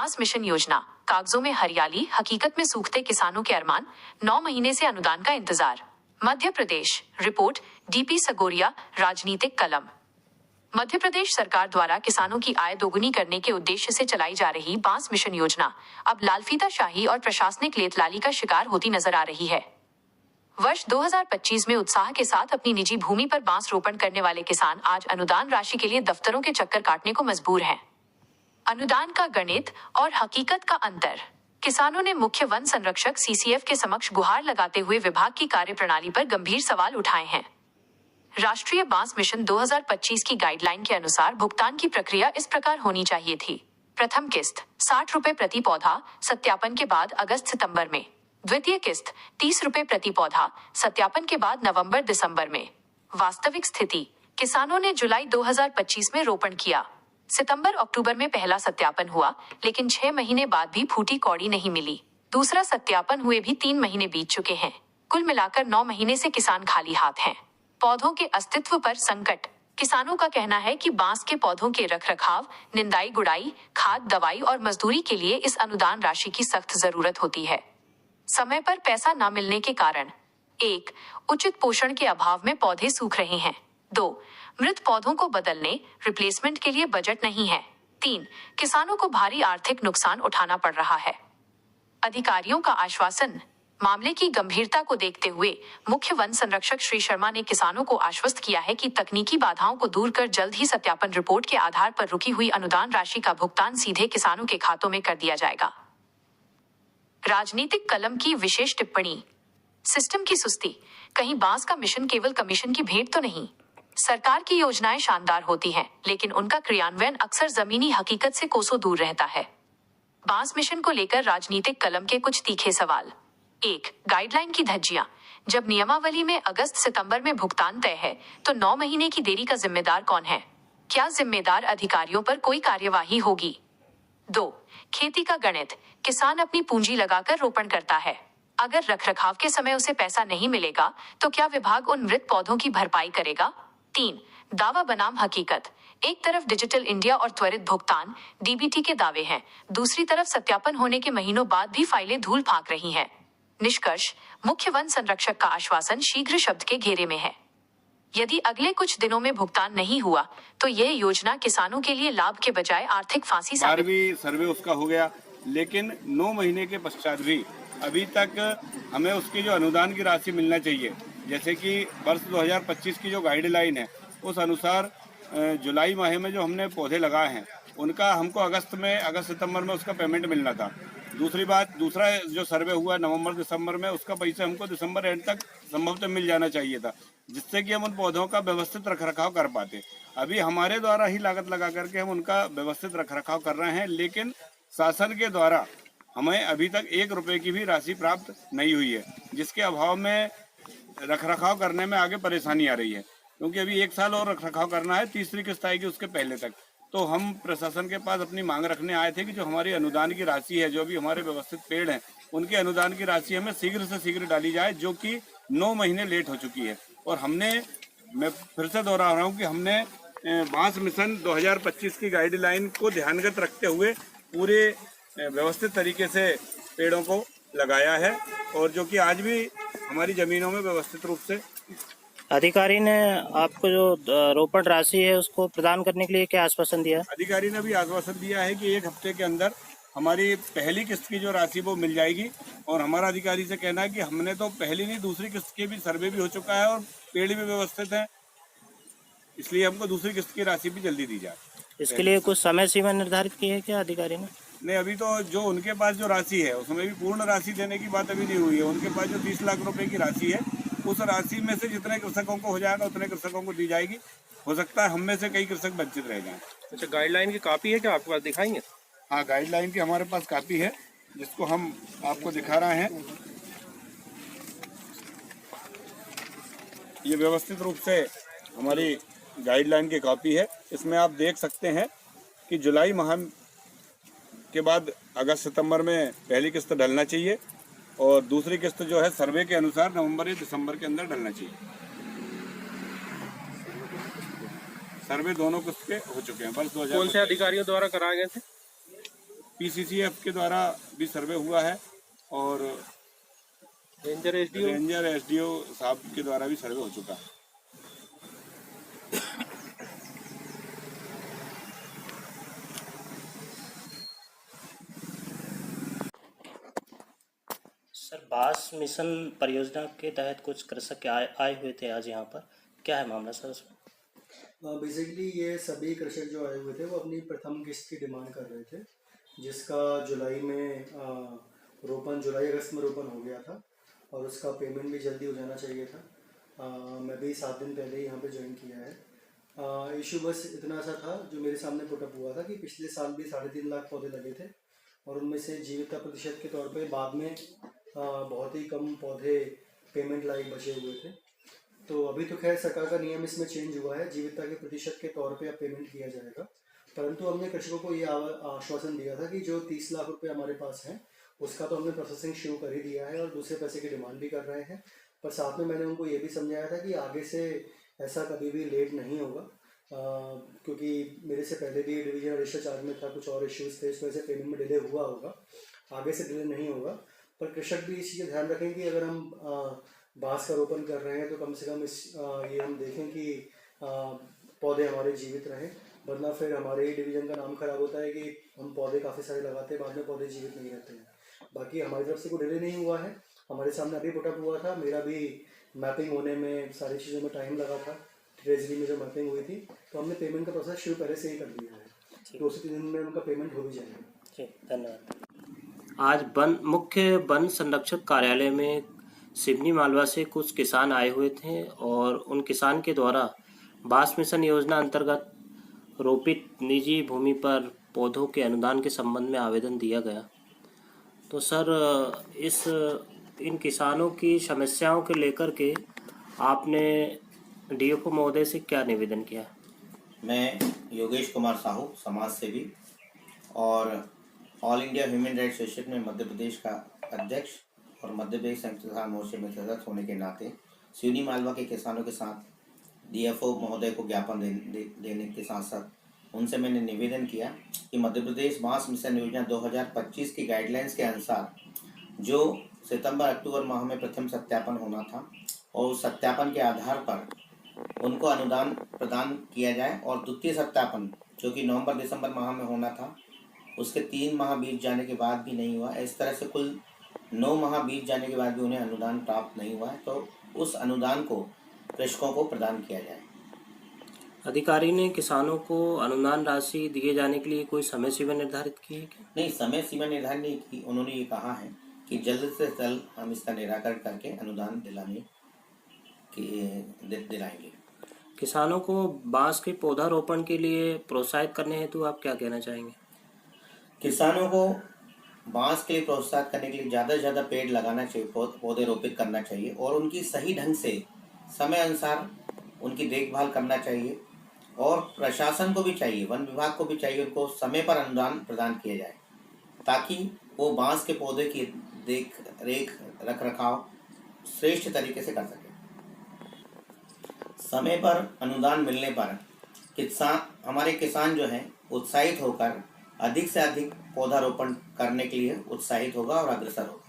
बांस मिशन योजना, कागजों में हरियाली, हकीकत में सूखते किसानों के अरमान, 9 महीने से अनुदान का इंतजार। मध्य प्रदेश। रिपोर्ट डीपी सगोरिया, राजनीतिक कलम। मध्य प्रदेश सरकार द्वारा किसानों की आय दोगुनी करने के उद्देश्य से चलाई जा रही बांस मिशन योजना अब लालफीताशाही और प्रशासनिक लेतलाली का शिकार होती नजर आ रही है। वर्ष 2025 में उत्साह के साथ अपनी निजी भूमि पर बांस रोपण करने वाले किसान आज अनुदान राशि के लिए दफ्तरों के चक्कर काटने को मजबूर हैं। अनुदान का गणित और हकीकत का अंतर। किसानों ने मुख्य वन संरक्षक सीसीएफ के समक्ष गुहार लगाते हुए विभाग की कार्यप्रणाली पर गंभीर सवाल उठाए हैं। राष्ट्रीय बांस मिशन 2025 की गाइडलाइन के अनुसार भुगतान की प्रक्रिया इस प्रकार होनी चाहिए थी। प्रथम किस्त 60 रुपए प्रति पौधा, सत्यापन के बाद अगस्त-सितंबर में। द्वितीय किस्त 30 रुपए प्रति पौधा, सत्यापन के बाद नवंबर-दिसंबर में। वास्तविक स्थिति, किसानों ने जुलाई 2025 में रोपण किया। सितंबर-अक्टूबर में पहला सत्यापन हुआ, लेकिन 6 महीने बाद भी फूटी कौड़ी नहीं मिली। दूसरा सत्यापन हुए भी 3 महीने बीत चुके हैं। कुल मिलाकर 9 महीने से किसान खाली हाथ हैं। पौधों के अस्तित्व पर संकट। किसानों का कहना है कि बांस के पौधों के रखरखाव, निंदाई गुड़ाई, खाद, दवाई और मजदूरी के लिए इस अनुदान राशि की सख्त जरूरत होती है। समय पर पैसा न मिलने के कारण: 1. उचित पोषण के अभाव में पौधे सूख रहे हैं। 2. मृत पौधों को बदलने, रिप्लेसमेंट के लिए बजट नहीं है। 3. किसानों को भारी आर्थिक नुकसान उठाना पड़ रहा है। अधिकारियों का आश्वासन। मामले की गंभीरता को देखते हुए मुख्य वन संरक्षक श्री शर्मा ने किसानों को आश्वस्त किया है कि तकनीकी बाधाओं को दूर कर जल्द ही सत्यापन रिपोर्ट के आधार पर रुकी हुई अनुदान राशि का भुगतान सीधे किसानों के खातों में कर दिया जाएगा। राजनीतिक कलम की विशेष टिप्पणी। सिस्टम की सुस्ती। कहीं बांस का मिशन केवल कमीशन की भेंट तो नहीं। सरकार की योजनाएं शानदार होती हैं, लेकिन उनका क्रियान्वयन अक्सर जमीनी हकीकत से कोसों दूर रहता है। बांस मिशन को लेकर राजनीतिक कलम के कुछ तीखे सवाल। 1. गाइडलाइन की धज्जियां। जब नियमावली में अगस्त-सितंबर में भुगतान तय है, तो 9 महीने की देरी का जिम्मेदार कौन है? क्या जिम्मेदार अधिकारियों पर कोई कार्यवाही होगी? 2. खेती का गणित। किसान अपनी पूंजी लगाकर रोपण करता है। अगर रखरखाव के समय उसे पैसा नहीं मिलेगा, तो क्या विभाग उन मृत पौधों की भरपाई करेगा? 3. दावा बनाम हकीकत। एक तरफ डिजिटल इंडिया और त्वरित भुगतान डीबीटी के दावे हैं, दूसरी तरफ सत्यापन होने के महीनों बाद भी फाइलें धूल फांक रही हैं। निष्कर्ष, मुख्य वन संरक्षक का आश्वासन शीघ्र शब्द के घेरे में है। यदि अगले कुछ दिनों में भुगतान नहीं हुआ, तो यह योजना किसानों के लिए लाभ के बजाय आर्थिक फांसी साबित। सर्वे उसका हो गया, लेकिन 9 महीने के पश्चात भी अभी तक हमें उसकी जो अनुदान की राशि मिलना चाहिए, जैसे कि वर्ष 2025 की जो गाइडलाइन है उस अनुसार जुलाई माह में जो हमने पौधे लगाए हैं उनका हमको अगस्त-सितंबर में उसका पेमेंट मिलना था। दूसरा जो सर्वे हुआ नवंबर-दिसंबर में, उसका पैसा हमको दिसंबर एंड तक संभवतः मिल जाना चाहिए था, जिससे कि हम उन पौधों का व्यवस्थित रखरखाव कर पाते। अभी हमारे द्वारा ही लागत लगा करके हम उनका व्यवस्थित रखरखाव कर रहे हैं, लेकिन शासन के द्वारा हमें अभी तक 1 रुपए की भी राशि प्राप्त नहीं हुई है, जिसके अभाव में रखरखाव करने में आगे परेशानी आ रही है, क्योंकि अभी 1 साल और रखरखाव करना है, तीसरी किस्त आएगी उसके पहले तक। तो हम प्रशासन के पास अपनी मांग रखने आए थे कि जो हमारी अनुदान की राशि है, जो भी हमारे व्यवस्थित पेड़ हैं, उनके अनुदान की राशि हमें शीघ्र से शीघ्र डाली जाए, जो कि 9 महीने लेट हो चुकी है। और मैं फिर से दोहरा रहा हूँ कि हमने बांस मिशन 2025 की गाइडलाइन को ध्यानगत रखते हुए पूरे व्यवस्थित तरीके से पेड़ों को लगाया है, और जो कि आज भी हमारी जमीनों में व्यवस्थित रूप से। अधिकारी ने आपको जो रोपण राशि है उसको प्रदान करने के लिए क्या आश्वासन दिया? अधिकारी ने भी आश्वासन दिया है कि 1 हफ्ते के अंदर हमारी पहली किस्त की जो राशि वो मिल जाएगी, और हमारा अधिकारी से कहना है कि हमने तो पहली नहीं दूसरी किस्त के भी सर्वे भी हो चुका है और पेड़ भी व्यवस्थित है, इसलिए हमको दूसरी किस्त की राशि भी जल्दी दी जाए। इसके लिए कुछ समय सीमा निर्धारित की है क्या अधिकारी ने? नहीं, अभी तो जो उनके पास जो राशि है उसमें भी पूर्ण राशि देने की बात अभी नहीं हुई है। उनके पास जो 30 लाख रुपए की राशि है, उस राशि में से जितने कृषकों को हो जाएगा उतने कृषकों को दी जाएगी। हो सकता है हम में से कई कृषक वंचित रह जाएं। अच्छा, गाइडलाइन की कॉपी है क्या आपके पास? दिखाएंगे? हाँ, गाइडलाइन की हमारे पास कॉपी है, जिसको हम आपको दिखा रहे हैं। ये व्यवस्थित रूप से हमारी गाइडलाइन की कॉपी है। इसमें आप देख सकते हैं कि जुलाई माह के बाद अगस्त-सितंबर में पहली किस्त डलना चाहिए, और दूसरी किस्त जो है सर्वे के अनुसार नवंबर या दिसंबर के अंदर डलना चाहिए। सर्वे दोनों किस्त के हो चुके हैं। बस 2000। कौन से अधिकारियों द्वारा कराए गए थे? पीसीसीएफ के द्वारा भी सर्वे हुआ है और रेंजर एसडीओ साहब के द्वारा भी सर्वे हो चुका है। सर, बांस मिशन परियोजना के तहत कुछ कृषक आए हुए थे आज यहाँ पर, क्या है मामला सर उसमें? बेसिकली ये सभी कृषक जो आए हुए थे वो अपनी प्रथम किस्त की डिमांड कर रहे थे, जिसका जुलाई अगस्त में रोपण हो गया था और उसका पेमेंट भी जल्दी हो जाना चाहिए था। मैं भी 7 दिन पहले ही यहाँ पे ज्वाइन किया है। इशू बस इतना सा था जो मेरे सामने पुटअप हुआ था कि पिछले साल भी 3.5 लाख पौधे लगे थे और उनमें से जीविका प्रतिशत के तौर पे बाद में बहुत ही कम पौधे पेमेंट लायक बचे हुए थे। तो अभी तो खैर सरकार का नियम इसमें चेंज हुआ है, जीविका के प्रतिशत के तौर पे अब पेमेंट किया जाएगा, परंतु हमने कृषकों को ये आश्वासन दिया था कि जो 30 लाख रुपए हमारे पास हैं उसका तो हमने प्रोसेसिंग शुरू कर ही दिया है और दूसरे पैसे की डिमांड भी कर रहे हैं। पर साथ में मैंने उनको ये भी समझाया था कि आगे से ऐसा कभी भी लेट नहीं होगा, क्योंकि मेरे से पहले भी डिवीजन रजिस्टर चार्ज में था, कुछ और इश्यूज़ थे, इस वजह से पेमेंट में डिले हुआ होगा, आगे से डिले नहीं होगा। पर कृषक भी इस चीज़ का ध्यान रखें कि अगर हम बांस का रोपण कर रहे हैं तो कम से कम ये हम देखें कि पौधे हमारे जीवित रहें, वरना फिर हमारे ही डिवीज़न का नाम खराब होता है कि हम पौधे काफ़ी सारे लगाते हैं, बाद में पौधे जीवित नहीं रहते हैं। बाकी हमारी तरफ से कोई डिले नहीं हुआ है, हमारे सामने अभी पुटअप हुआ था, मेरा भी मैपिंग होने में सारी चीज़ों में टाइम लगा था, ट्रेजरी में जो मैपिंग हुई थी, तो हमने पेमेंट का प्रोसेस शुरू पहले से ही कर दिया है, 2 से 3 दिन में उनका पेमेंट हो भी जाएगा। जी, धन्यवाद। आज मुख्य वन संरक्षक कार्यालय में सिवनी मालवा से कुछ किसान आए हुए थे और उन किसान के द्वारा बांस मिशन योजना अंतर्गत रोपित निजी भूमि पर पौधों के अनुदान के संबंध में आवेदन दिया गया। तो सर, इन किसानों की समस्याओं के लेकर के आपने डीएफओ महोदय से क्या निवेदन किया? मैं योगेश कुमार साहू, समाज सेवी और all India human rights association में मध्य प्रदेश का अध्यक्ष और मध्य प्रदेश संयुक्त किसान मोर्चे में सदस्य होने के नाते सिवनी मालवा के किसानों के साथ डीएफओ महोदय को ज्ञापन देने के साथ साथ उनसे मैंने निवेदन किया कि मध्य प्रदेश बांस मिशन योजना 2025 की गाइडलाइंस के अनुसार जो सितंबर-अक्टूबर माह में प्रथम सत्यापन होना था और उस सत्यापन के आधार पर उनको अनुदान प्रदान किया जाए और द्वितीय सत्यापन जो कि नवंबर-दिसंबर माह में होना था उसके 3 माह बीत जाने के बाद भी नहीं हुआ। इस तरह से कुल 9 माह बीत जाने के बाद भी उन्हें अनुदान प्राप्त नहीं हुआ है, तो उस अनुदान को कृषकों को प्रदान किया जाए। अधिकारी ने किसानों को अनुदान राशि दिए जाने के लिए कोई समय सीमा निर्धारित की है क्या? नहीं, समय सीमा निर्धारित नहीं की। उन्होंने ये कहा है कि जल्द से जल्द हम इसका निराकरण करके अनुदान दिलाएंगे। किसानों को बांस के पौधारोपण के लिए प्रोत्साहित करने हेतु आप क्या कहना चाहेंगे? किसानों को बांस के लिए प्रोत्साहित करने के लिए ज़्यादा से ज़्यादा पेड़ लगाना चाहिए, पौधे रोपित करना चाहिए और उनकी सही ढंग से समय अनुसार उनकी देखभाल करना चाहिए और प्रशासन को भी चाहिए, वन विभाग को भी चाहिए, उनको समय पर अनुदान प्रदान किया जाए ताकि वो बांस के पौधे की देख रेख रख रखाव श्रेष्ठ तरीके से कर सके। समय पर अनुदान मिलने पर हमारे किसान जो हैं उत्साहित होकर अधिक से अधिक पौधारोपण करने के लिए उत्साहित होगा और अग्रसर होगा।